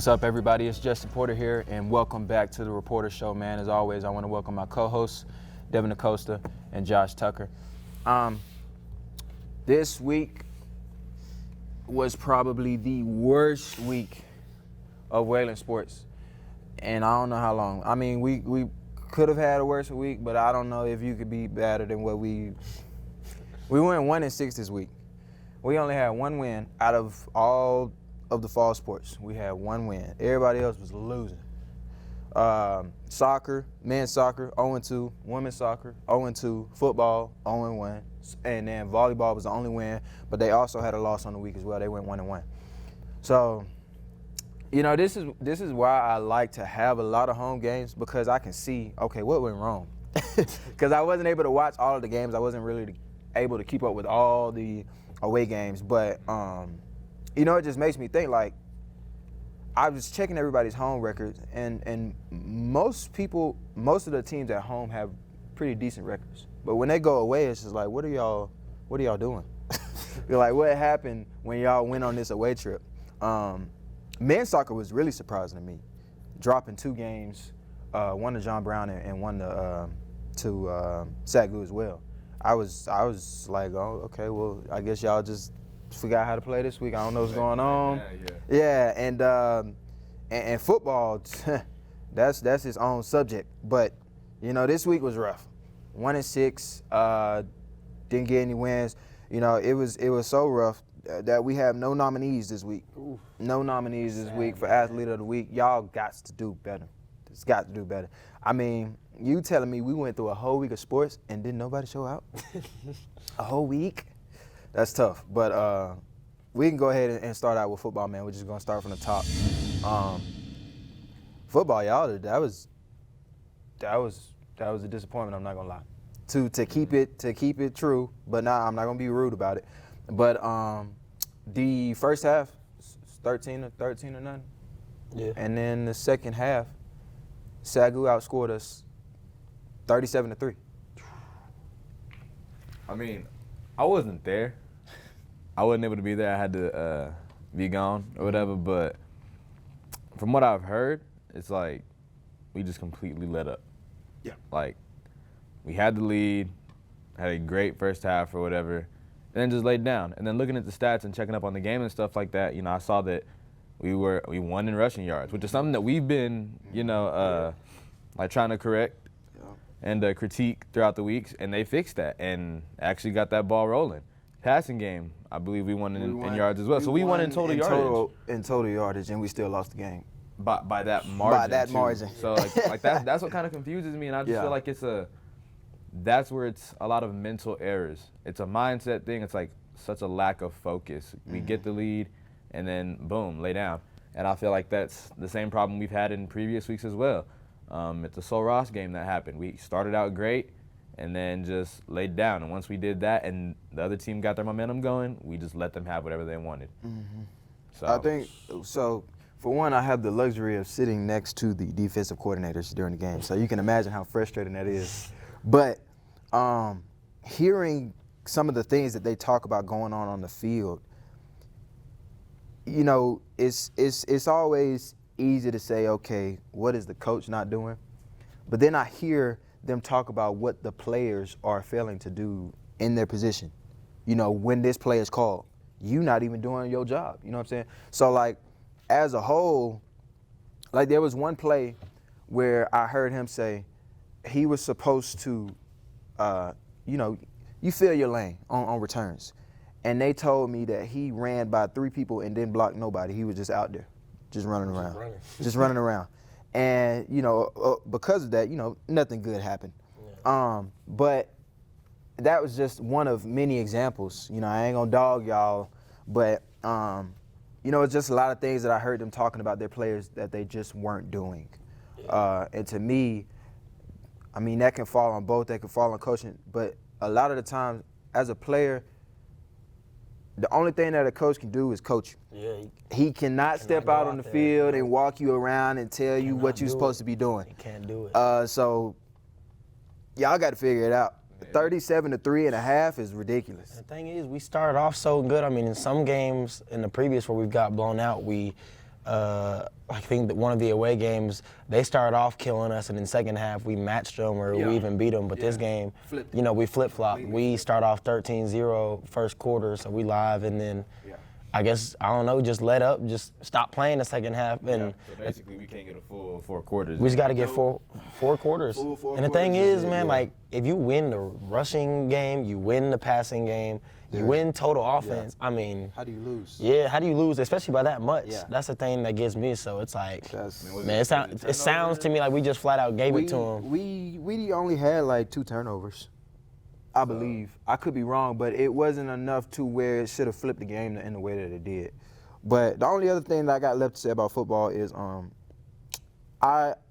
What's up, everybody? It's Justin Porter here, and welcome back to the Reporter Show, man. As always, I want to welcome my co-hosts, Devin Acosta and Josh Tucker. This week was probably the worst week of Wayland sports, and I don't know how long. I mean, we could have had a worse week, but I don't know if you could be better than what we went 1-6 this week. We only had one win out of all of the fall sports. We had one win. Everybody else was losing. Soccer, men's soccer, 0-2. Women's soccer, 0-2. Football, 0-1. And then volleyball was the only win, but they also had a loss on the week as well. They went 1-1. So, you know, this is why I like to have a lot of home games, because I can see, okay, what went wrong? Because I wasn't able to watch all of the games. I wasn't really able to keep up with all the away games, but you know, it just makes me think, like, I was checking everybody's home records, and most of the teams at home have pretty decent records. But when they go away, it's just like, what are y'all doing? You're like, what happened when y'all went on this away trip? Men's soccer was really surprising to me, dropping 2 games, one to John Brown and one to SACU as well. I was like, oh, okay, well, I guess y'all just forgot how to play this week. I don't know what's going on. Yeah, and football, that's its own subject. But you know, this week was rough. 1-6, didn't get any wins. You know, it was so rough that we have no nominees this week. Oof. No nominees this week for Athlete of the Week. Y'all got to do better. It's got to do better. I mean, you telling me we went through a whole week of sports and didn't nobody show out? A whole week? That's tough, but we can go ahead and start out with football, man. We're just gonna start from the top. Football, y'all, that was a disappointment. I'm not gonna lie. To keep it true, but now I'm not gonna be rude about it. But the first half, 13 or nothing. Yeah. And then the second half, SACU outscored us 37-3. I mean, I wasn't there. I wasn't able to be there. I had to be gone or whatever. But from what I've heard, it's like we just completely let up. Yeah. Like, we had the lead, had a great first half or whatever, and then just laid down. And then looking at the stats and checking up on the game and stuff like that, you know, I saw that we won in rushing yards, which is something that we've been, you know, like trying to correct and critique throughout the weeks, and they fixed that and actually got that ball rolling. Passing game, I believe we won in yards as well. So we won in total yardage. In total yardage, and we still lost the game. By that margin. By that margin. So like that's what kind of confuses me, and I just feel like that's where it's a lot of mental errors. It's a mindset thing. It's like such a lack of focus. We get the lead, and then boom, lay down. And I feel like that's the same problem we've had in previous weeks as well. It's a Sul Ross game that happened. We started out great, and then just laid down. And once we did that and the other team got their momentum going, we just let them have whatever they wanted. Mm-hmm. So I think, for one, I have the luxury of sitting next to the defensive coordinators during the game. So you can imagine how frustrating that is. But hearing some of the things that they talk about going on the field, you know, it's always easy to say, okay, what is the coach not doing? But then I hear them talk about what the players are failing to do in their position. You know, when this play is called, you not even doing your job. You know what I'm saying? So, like, as a whole, like, there was one play where I heard him say he was supposed to, you know, you fill your lane on returns. And they told me that he ran by 3 people and didn't block nobody. He was just out there, just running around. Just running around. And, you know, because of that, you know, nothing good happened. Yeah. But that was just one of many examples. You know, I ain't gonna dog y'all, but, you know, it's just a lot of things that I heard them talking about their players that they just weren't doing. Yeah. And to me, I mean, that can fall on both. That can fall on coaching. But a lot of the times, as a player, the only thing that a coach can do is coach you. Yeah, he cannot step out on the field and walk you around and tell you what you're supposed to be doing. He can't do it. So y'all got to figure it out. 37-3.5 is ridiculous. The thing is, we started off so good. I mean, in some games in the previous where we've got blown out, we I think that one of the away games, they started off killing us, and in the second half we matched them or we even beat them. But this game, Flipped. we flip-flopped. We start off 13-0 first quarter, so we live, and then I guess, I don't know, just let up, just stop playing the second half. And So basically, we can't get a full 4 quarters. we just got to get four quarters. Full 4 And the thing quarters, is, man, like, if you win the rushing game, you win the passing game, you win total offense, I mean, How do you lose? yeah, how do you lose, especially by that much? Yeah. That's the thing that gets me. So it's like, That's, man, it sounds to me like we just flat out gave it to him. We only had like 2 turnovers, I believe. I could be wrong, but it wasn't enough to where it should have flipped the game in the way that it did. But the only other thing that I got left to say about football is,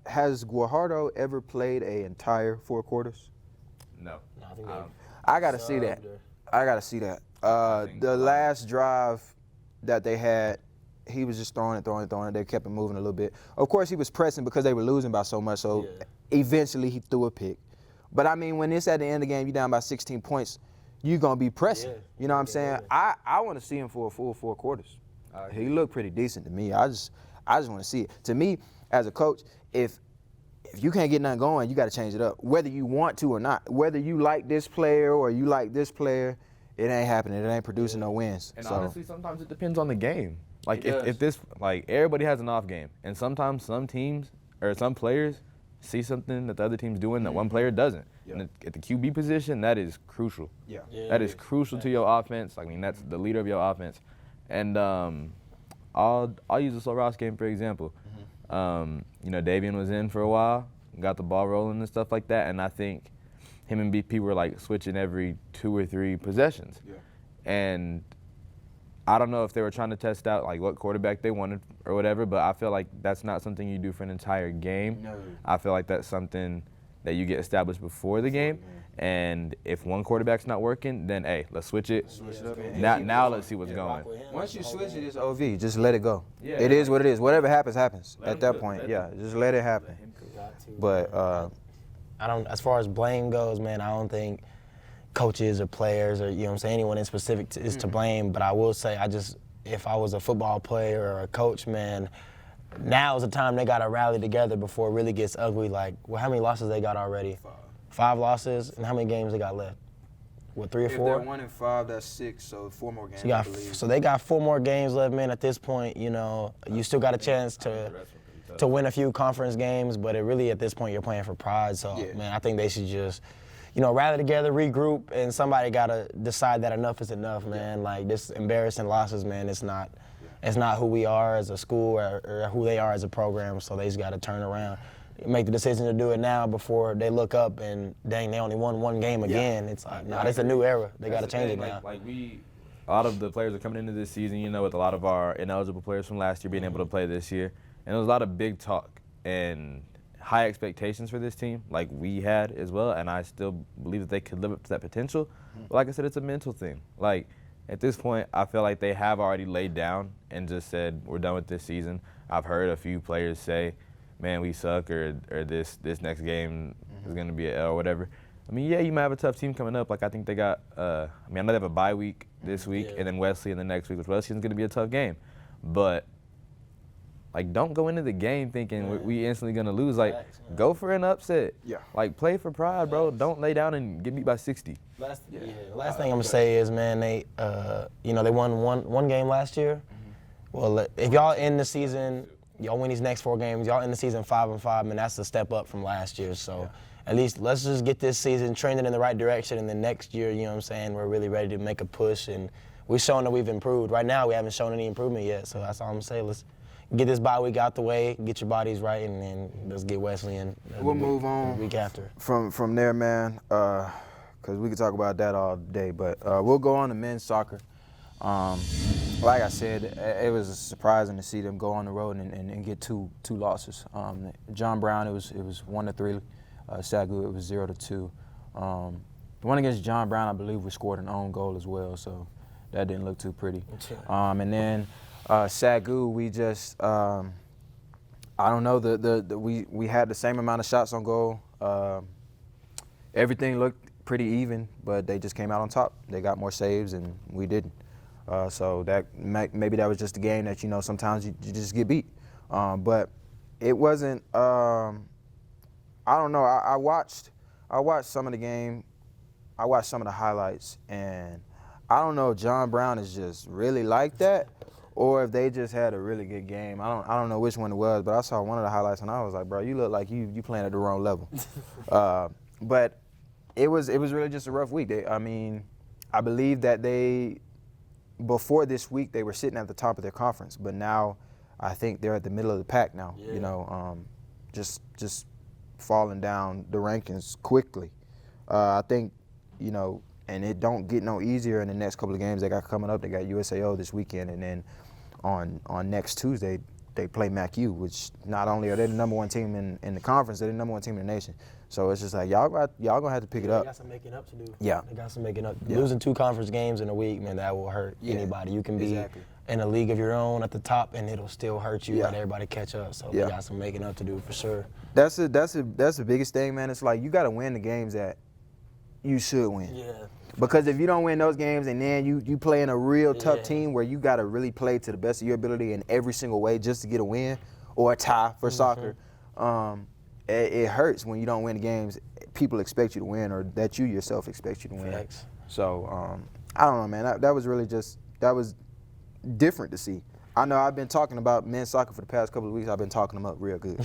has Guajardo ever played an entire 4 quarters? No. I gotta see that. I gotta see that. The last drive that they had, he was just throwing it. They kept it moving a little bit. Of course, he was pressing because they were losing by so much. So eventually, he threw a pick. But I mean, when it's at the end of the game, you're down by 16 points, you're gonna be pressing. Yeah. You know what I'm saying? I want to see him for a full 4 quarters. He looked pretty decent to me. I just want to see it. To me, as a coach, if you can't get nothing going, you got to change it up, whether you want to or not. Whether you like this player or you like this player, it ain't happening. It ain't producing no wins. And so, honestly, sometimes it depends on the game. Like It if this, like everybody has an off game, and sometimes some teams or some players see something that the other team's doing that one player doesn't. And at the QB position, that is crucial. That is crucial to your offense. I mean, that's the leader of your offense. And I'll use the Slow Ross game for example. Davian was in for a while, got the ball rolling and stuff like that, and I think him and BP were like switching every 2 or 3 possessions. And I don't know if they were trying to test out like what quarterback they wanted or whatever, but I feel like that's not something you do for an entire game. No. I feel like that's something that you get established before the game. And if one quarterback's not working, then hey, let's switch it. Now let's see what's going. once you switch it, it's OV. Just let it go. Yeah. It is what it is. Whatever happens, happens. Let At him that do it. point, Let yeah, just let it happen. But I don't, as far as blame goes, man, I don't think coaches or players or, anyone in specific is to blame. But I will say, if I was a football player or a coach, man, now is the time they got to rally together before it really gets ugly. Like, how many losses they got already? 5 losses, and how many games they got left? What, 3 or 4? 1-5, that's 6. So 4 more games. So they got 4 more games left, man. At this point, you still got a chance to win a few conference games, but it really, at this point, you're playing for pride. So, man, I think they should just, rally together, regroup, and somebody got to decide that enough is enough, man. Like, this embarrassing losses, man, it's not who we are as a school or who they are as a program, so they just got to turn around. Make the decision to do it now before they look up and, dang, they only won 1 game again. It's like, nah, it's a new era. They got to change it now. A lot of the players are coming into this season, with a lot of our ineligible players from last year being able to play this year. And there was a lot of big talk and high expectations for this team, like we had as well, and I still believe that they could live up to that potential. But like I said, it's a mental thing. Like, at this point, I feel like they have already laid down and just said, we're done with this season. I've heard a few players say, man, we suck, or this next game is going to be an L or whatever. I mean, yeah, you might have a tough team coming up. Like, I think they got, I know they have a bye week this week and then Wesley in the next week, which Wesley's going to be a tough game. But, like, don't go into the game thinking we instantly going to lose. Like, go for an upset. Yeah. Like, play for pride, bro. Don't lay down and get beat by 60. Last thing I'm going to say is, man, they won one game last year. Well, if y'all end the season, y'all win these next 4 games, y'all end the season 5-5, and that's a step up from last year. So at least let's just get this season trending in the right direction, and then next year, we're really ready to make a push, and we've shown that we've improved. Right now, we haven't shown any improvement yet, so that's all I'm going to say. Let's get this bye week out the way, get your bodies right, and then let's get Wesley in. We'll move on the week after. From there, man, because we could talk about that all day. But we'll go on to men's soccer. Like I said, it was surprising to see them go on the road and get two losses. John Brown, it was 1-3. Sagu, it was 0-2. The one against John Brown, I believe, we scored an own goal as well, so that didn't look too pretty. And then Sagu, we just, I don't know, we had the same amount of shots on goal. Everything looked pretty even, but they just came out on top. They got more saves, and we didn't. So that maybe that was just a game that sometimes you just get beat. But it wasn't. I don't know. I watched some of the game. I watched some of the highlights, and I don't know if John Brown is just really like that, or if they just had a really good game. I don't know which one it was, but I saw one of the highlights and I was like, bro, you look like you playing at the wrong level. But it was really just a rough week. I believe that before this week they were sitting at the top of their conference, but now I think they're at the middle of the pack now. Yeah. Just falling down the rankings quickly. I think, and it don't get no easier in the next couple of games they got coming up. They got USAO this weekend, and then on next Tuesday they play MacU, which not only are they the number one team in the conference, they're the number one team in the nation. So it's just like y'all gonna have to pick it up. They got some making up to do. Yeah. They got some making up. Yeah. Losing 2 conference games in a week, man, that will hurt anybody. You can be Exactly. in a league of your own at the top, and it'll still hurt you. Yeah. Let everybody catch up. So Yeah. they got some making up to do for sure. That's the biggest thing, man. It's like you got to win the games that you should win. Yeah. Because if you don't win those games and then you play in a real tough Yeah. team where you got to really play to the best of your ability in every single way just to get a win or a tie for soccer, it hurts when you don't win the games people expect you to win or that you yourself expect you to win. Facts. So I don't know, man. That was really that was different to see. I know I've been talking about men's soccer for the past couple of weeks. I've been talking them up real good,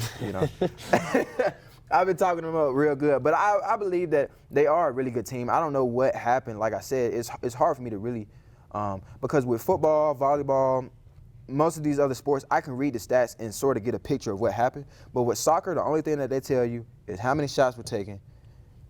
I've been talking them up real good, but I believe that they are a really good team. I don't know what happened. Like I said, it's hard for me to really, because with football, volleyball, most of these other sports, I can read the stats and sort of get a picture of what happened. But with soccer, the only thing that they tell you is how many shots were taken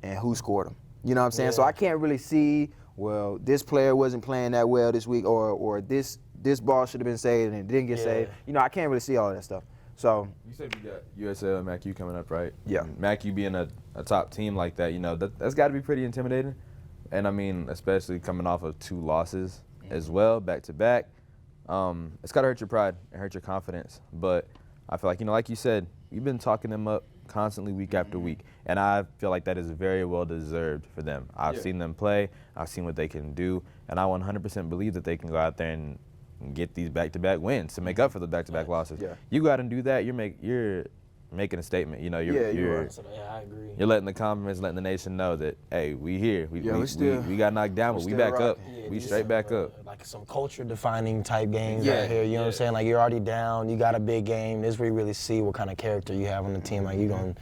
and who scored them. You know what I'm saying? Yeah. So I can't really see, well, this player wasn't playing that well this week, or this ball should have been saved and it didn't get saved. I can't really see all of that stuff. So You said we got USL and MacU coming up, right? Yeah. And MacU being a top team like that, that's got to be pretty intimidating. And I mean, especially coming off of 2 losses as well, back to back. It's got to hurt your pride and hurt your confidence. But I feel like, like you said, you've been talking them up constantly week after week. And I feel like that is very well deserved for them. I've seen them play. I've seen what they can do. And I 100% believe that they can go out there and get these back-to-back wins to make up for the back-to-back losses. Yeah. You go out and do that, you're making a statement. you're right. So, yeah, I agree. You're letting the conference, letting the nation know that, hey, we here. We we got knocked down, but we still back up. rocking. Yeah, We these straight some, back up. Like some culture-defining type games Yeah, right here. You know what I'm yeah. saying? Like you're already down. You got a big game. This is where you really see what kind of character you have on the team. Like you gonna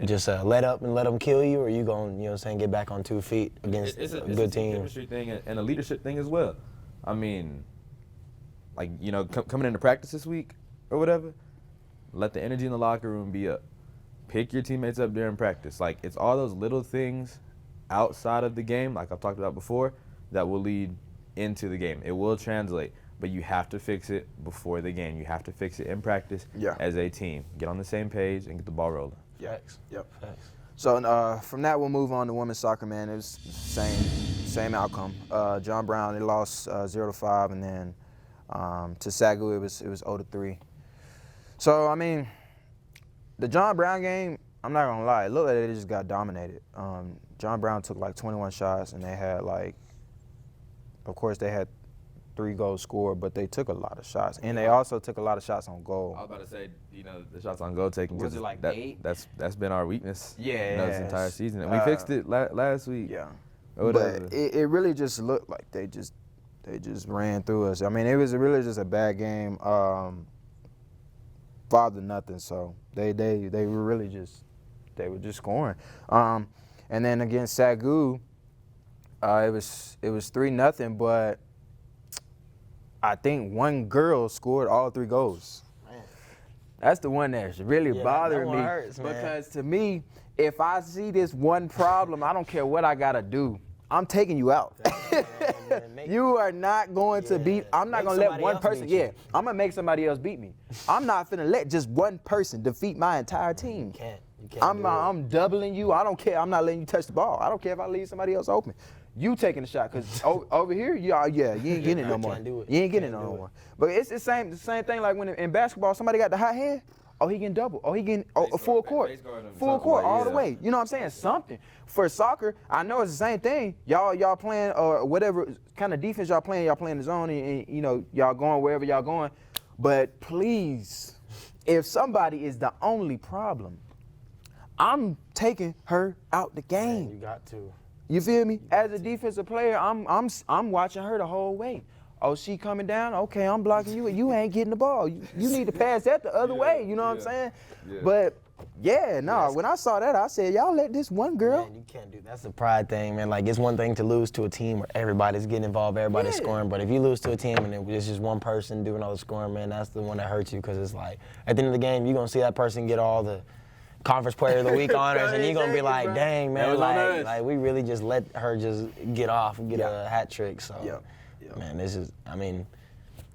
just let up and let them kill you, or you gonna get back on 2 feet against a good team. chemistry thing and a leadership thing as well. I mean, like coming into practice this week or whatever, let the energy in the locker room be up. Pick your teammates up during practice. Like it's all those little things outside of the game, like I've talked about before, that will lead into the game. It will translate, but you have to fix it before the game. You have to fix it in practice as a team. Get on the same page and get the ball rolling. Facts. Yep. Facts. So from that, we'll move on to women's soccer, man. It was same outcome. John Brown, they lost 0-5, and then to Sagu, it was 0-3. So, I mean, the John Brown game, I'm not gonna lie, it looked like they just got dominated. John Brown took like 21 shots, and they had of course they had 3 goals scored, but they took a lot of shots, and they also took a lot of shots on goal. I was about to say, the shots on goal taking. Was it like that, 8? That's been our weakness. This entire Yes. season, and we fixed it last week. Yeah. Or whatever. But it really just looked like they just ran through us. I mean, it was really just a bad game. 5-0. So they were really just scoring. And then against Sagu, it was 3-0, but I think one girl scored all 3 goals. Man. That's the one that's really bothering that one me. hurts, man. Because to me, if I see this one problem, I don't care what I gotta do. I'm taking you out. You are not going to beat. I'm not Make gonna let somebody one else person. beat you. Yeah, I'm gonna make somebody else beat me. I'm not finna let just one person defeat my entire team. You can't do it. I'm doubling you. I don't care. I'm not letting you touch the ball. I don't care if I leave somebody else open. You taking the shot, because over here, you ain't getting it no more. can't do it. You ain't getting it Can't no do it. more. But it's the same thing like when in basketball somebody got the hot hand. Oh, he getting double. Oh, he getting a full court. Full court all the way. You know what I'm saying? Something. For soccer, I know it's the same thing. Y'all playing whatever kind of defense y'all playing the zone and you know, y'all going wherever y'all going. But please, if somebody is the only problem, I'm taking her out the game. Man, you got to. You feel me? As a defensive player, I'm watching her the whole way. Oh, she coming down? Okay, I'm blocking you. You ain't getting the ball. You need to pass that the other way. You know what I'm saying? Yeah. But when I saw that, I said, y'all let this one girl. Man, you can't do that. That's the pride thing, man. Like, it's one thing to lose to a team where everybody's getting involved, everybody's scoring. But if you lose to a team and it's just one person doing all the scoring, man, that's the one that hurts you because it's like, at the end of the game, you're going to see that person get all the Conference Player of the Week honors, and you're going to be like, dang, man, like we really just let her just get off and get a hat trick. So, man, this is, I mean,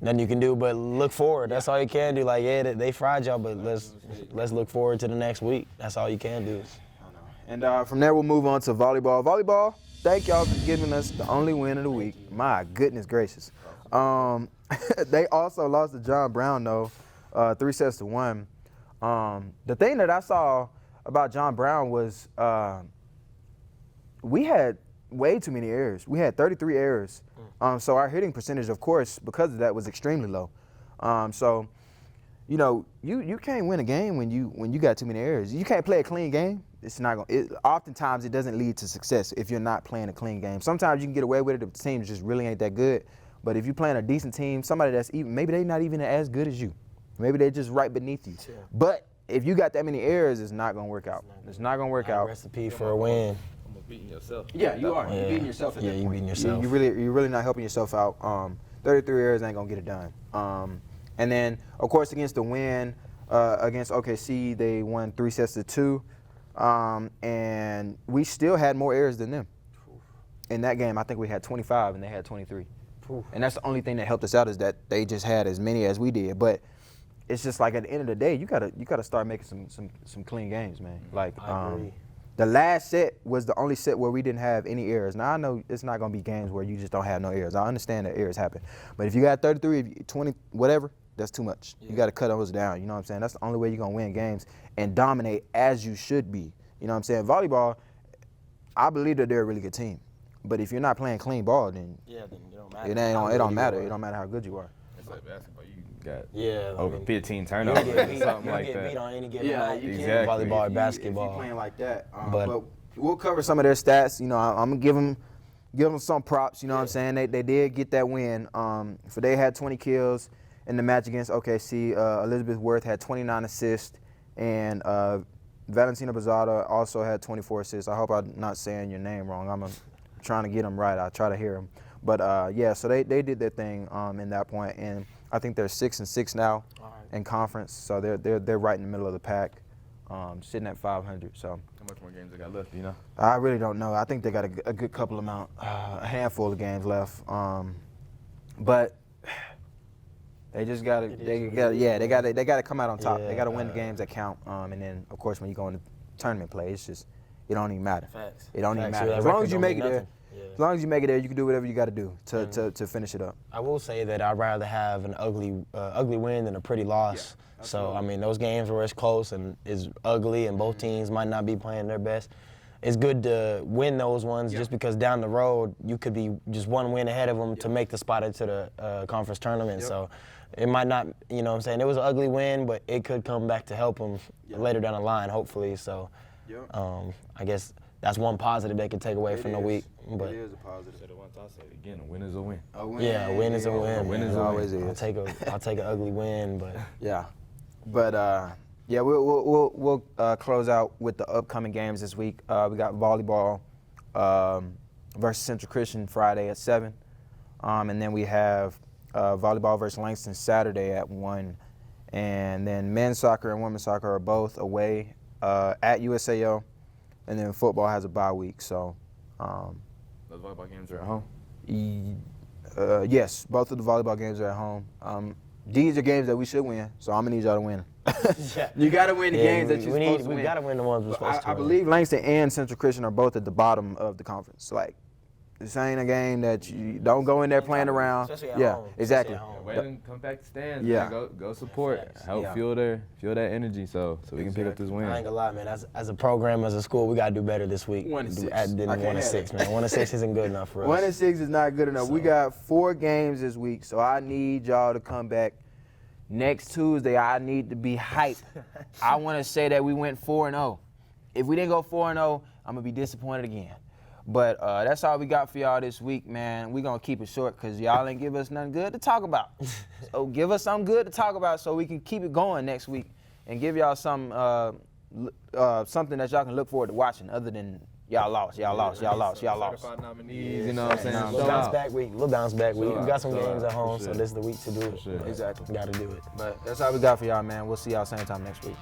nothing you can do but look forward. That's all you can do. Like, yeah, they fried y'all, but let's look forward to the next week. That's all you can do. And from there, we'll move on to volleyball. Volleyball, thank y'all for giving us the only win of the week. My goodness gracious. They also lost to John Brown, though, 3-1. The thing that I saw about John Brown was we had way too many errors. We had 33 errors. So our hitting percentage, of course, because of that, was extremely low. So, you know, you can't win a game when you got too many errors. You can't play a clean game. It's not going. Oftentimes, it doesn't lead to success if you're not playing a clean game. Sometimes you can get away with it if the team just really ain't that good. But if you're playing a decent team, somebody that's even maybe they're not even as good as you. Maybe they're just right beneath you. Yeah. But if you got that many errors, it's not gonna work out. It's not gonna work out. Recipe for a win. Beating yourself. Yeah, you are. You're beating yourself at that point. You're beating yourself. You're really not helping yourself out. 33 errors ain't gonna get it done. And then, of course, against the win against OKC, they won 3-2. And we still had more errors than them. In that game, I think we had 25 and they had 23. And that's the only thing that helped us out is that they just had as many as we did. But it's just like at the end of the day, you gotta start making some clean games, man. Like the last set was the only set where we didn't have any errors. Now I know it's not gonna be games where you just don't have no errors. I understand that errors happen, but if you got 33, 20, whatever, that's too much. Yeah. You gotta cut those down. You know what I'm saying? That's the only way you're gonna win games and dominate as you should be. You know what I'm saying? Volleyball, I believe that they're a really good team, but if you're not playing clean ball, then it don't matter. It don't matter. It don't matter how good you are. It's like basketball. You got over 15 turnovers or something like that. Beat on any given night. Exactly. Volleyball or basketball. If you're playing like that. But we'll cover some of their stats. You know, I'm gonna give them some props. You know what I'm saying? They did get that win. For they had 20 kills in the match against OKC. Elizabeth Worth had 29 assists, and Valentina Bazada also had 24 assists. I hope I'm not saying your name wrong. I'm trying to get them right. I try to hear them. But yeah, so they did their thing in that point, and I think they're 6-6 now in conference. So they're right in the middle of the pack, sitting at 500. So how much more games they got left? Do you know? I really don't know. I think they got a good couple amount, a handful of games left. But they just gotta they gotta come out on top. They gotta win the games that count. And then of course when you go into tournament play, it's just it don't even matter. Facts. It don't even matter. Yeah, As long as you make it there. nothing. As long as you make it there, you can do whatever you got to do to finish it up. I will say that I'd rather have an ugly win than a pretty loss. So I mean, those games where it's close and is ugly and both teams might not be playing their best. It's good to win those ones just because down the road you could be just one win ahead of them to make the spot into the conference tournament. So it might not, you know what I'm saying? It was an ugly win, but it could come back to help them later down the line, hopefully. So I guess that's one positive they can take away from the week. But it is a positive. Said it once, I'll say it again. A win is a win. A win. Yeah, a win is a win. A win is always is. I'll take an ugly win, but yeah, but yeah, we'll close out with the upcoming games this week. We got volleyball versus Central Christian Friday at 7, and then we have volleyball versus Langston Saturday at 1, and then men's soccer and women's soccer are both away at USAO, and then football has a bye week. So those volleyball games are at home? Yes, both of the volleyball games are at home. These are games that we should win, so I'm gonna need y'all to win. You gotta win the games that you're supposed to win. We gotta win the ones we're supposed to win. I believe Langston and Central Christian are both at the bottom of the conference. Like, This ain't a game that you don't go in there playing around. Especially at Yeah, home. exactly. Especially at home. Wait and come back to stands. Yeah. Man. Go support. Facts. Help Yeah. fuel that energy so we can pick up this win. I ain't gonna lie, man. As a program, as a school, we gotta do better this week. 1-6. Than I can't 1-6, man. 1-6 isn't good enough for us. 1-6 is not good enough. We got 4 games this week, so I need y'all to come back next Tuesday. I need to be hyped. I want to say that we went 4-0. If we didn't go 4-0, I'm gonna be disappointed again. But that's all we got for y'all this week, man. We're going to keep it short because y'all ain't give us nothing good to talk about. So give us something good to talk about so we can keep it going next week and give y'all some something that y'all can look forward to watching other than y'all lost. Certified nominees, you know what I'm saying? Little Show bounce out. back week. Little bounce back week. Show We out, got some show games out, at home, for so sure. this is the week to do it. For sure. Exactly. Got to do it. But that's all we got for y'all, man. We'll see y'all same time next week.